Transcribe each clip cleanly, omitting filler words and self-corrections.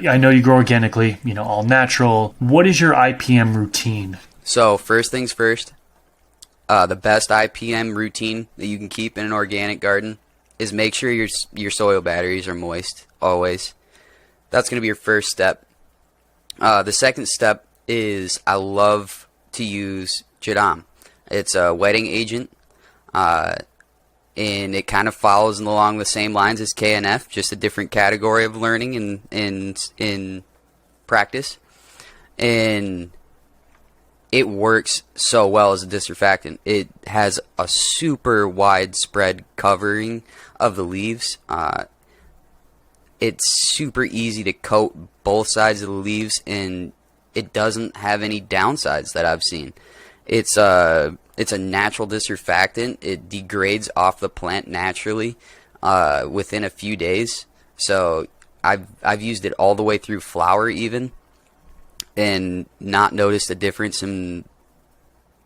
I know you grow organically, all natural. What is your IPM routine? So first things first, the best IPM routine that you can keep in an organic garden is make sure your soil batteries are moist always. That's going to be your first step. The second step is I love to use Jadam. It's a wetting agent, and it kind of follows along the same lines as KNF, just a different category of learning in practice. And it works so well as a disinfectant. It has a super widespread covering of the leaves. It's super easy to coat both sides of the leaves, and it doesn't have any downsides that I've seen. It's a natural disinfectant. It degrades off the plant naturally within a few days. So I've used it all the way through flower even, and not noticed a difference in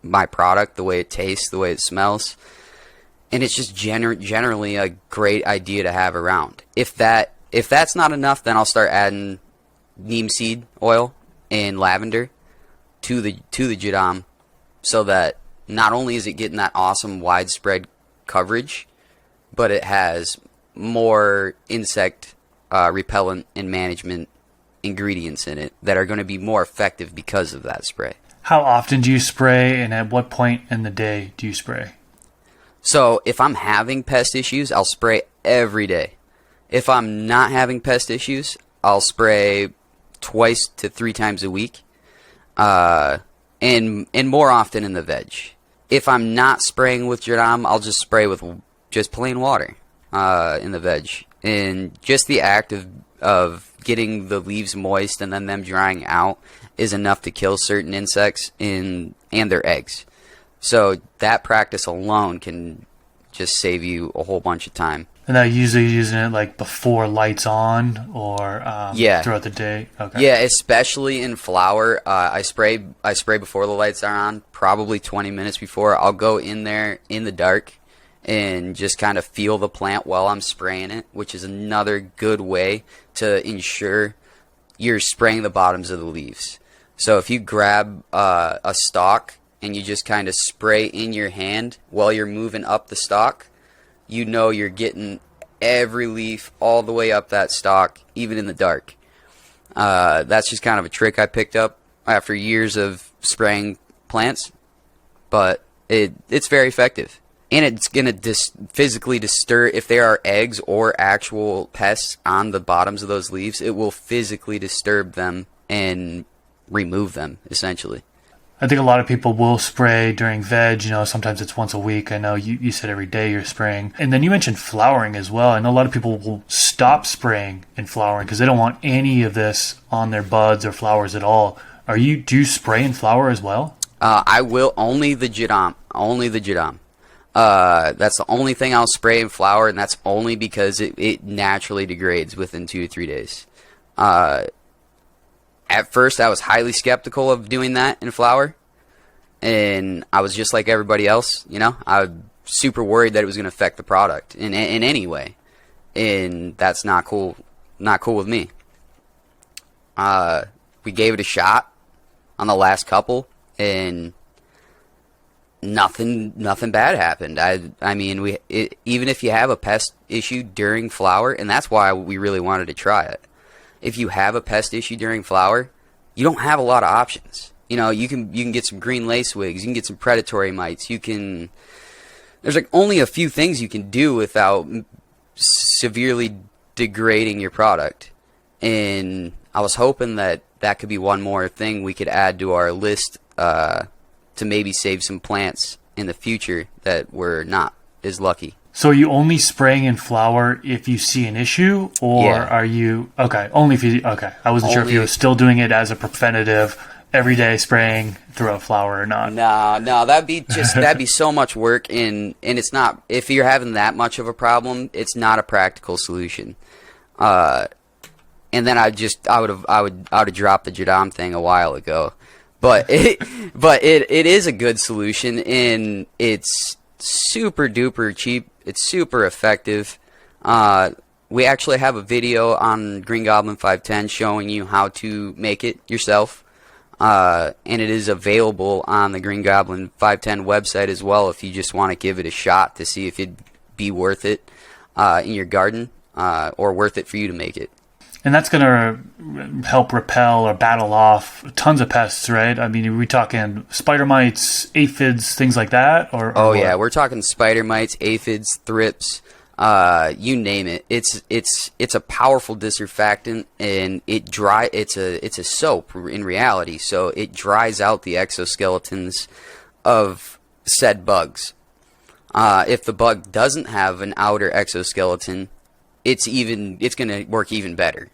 my product, the way it tastes, the way it smells. And it's just generally a great idea to have around. If that's not enough, then I'll start adding neem seed oil and lavender to the Jadam, so that not only is it getting that awesome widespread coverage, but it has more insect repellent and management ingredients in it that are going to be more effective because of that spray. How often do you spray, and at what point in the day do you spray? So if I'm having pest issues, I'll spray every day. If I'm not having pest issues, I'll spray twice to 3 times a week, and more often in the veg. If I'm not spraying with Jadam, I'll just spray with just plain water in the veg. And just the act of getting the leaves moist and then them drying out is enough to kill certain insects and their eggs. So that practice alone can just save you a whole bunch of time. And are you usually using it like before lights on, or throughout the day? Okay. Yeah, especially in flower. I spray before the lights are on, probably 20 minutes before. I'll go in there in the dark and just kind of feel the plant while I'm spraying it, which is another good way to ensure you're spraying the bottoms of the leaves. So if you grab a stalk and you just kind of spray in your hand while you're moving up the stalk, you know you're getting every leaf all the way up that stalk, even in the dark. That's just kind of a trick I picked up after years of spraying plants, but it's very effective. And it's going to physically disturb, if there are eggs or actual pests on the bottoms of those leaves, it will physically disturb them and remove them, essentially. I think a lot of people will spray during veg. Sometimes it's once a week. I know you said every day you're spraying. And then you mentioned flowering as well. I know a lot of people will stop spraying in flowering because they don't want any of this on their buds or flowers at all. Do you spray in flower as well? I will, only the Jadam. Only the Jadam. That's the only thing I'll spray in flower, and that's only because it naturally degrades within 2 to 3 days. At first, I was highly skeptical of doing that in flower, and I was just like everybody else, I was super worried that it was going to affect the product in any way, and that's not cool with me. We gave it a shot on the last couple, and nothing bad happened. I mean, even if you have a pest issue during flower, and that's why we really wanted to try it. If you have a pest issue during flower, you don't have a lot of options. You can get some green lacewigs, you can get some predatory mites, there's like only a few things you can do without severely degrading your product. And I was hoping that could be one more thing we could add to our list to maybe save some plants in the future that were not as lucky. So are you only spraying in flower if you see an issue, or are you only if you I wasn't sure if you were still doing it as a preventative, every day spraying throughout flower or not. No, that'd be so much work, and it's not. If you're having that much of a problem, it's not a practical solution. And then I would have dropped the Jadam thing a while ago. But it is a good solution, and it's super duper cheap. It's super effective. We actually have a video on Green Goblin 510 showing you how to make it yourself. And it is available on the Green Goblin 510 website as well if you just want to give it a shot to see if it'd be worth it in your garden or worth it for you to make it. And that's going to help repel or battle off tons of pests, right? I mean, are we talking spider mites, aphids, things like that? Or oh, what? yeah, we're talking spider mites, aphids, thrips, you name it. It's a powerful disinfectant, and it's a soap in reality, so it dries out the exoskeletons of said bugs. If the bug doesn't have an outer exoskeleton, it's going to work even better.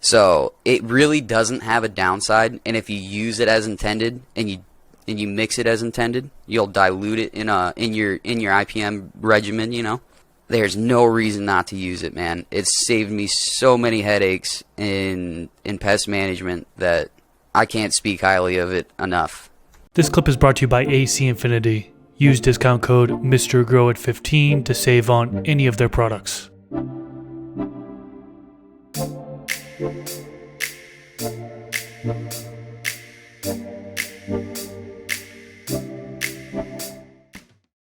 So it really doesn't have a downside, and if you use it as intended and you mix it as intended, you'll dilute it in your IPM regimen, you know. There's no reason not to use it, man. It's saved me so many headaches in pest management that I can't speak highly of it enough. This clip is brought to you by AC Infinity. Use discount code MrGrow at 15 to save on any of their products.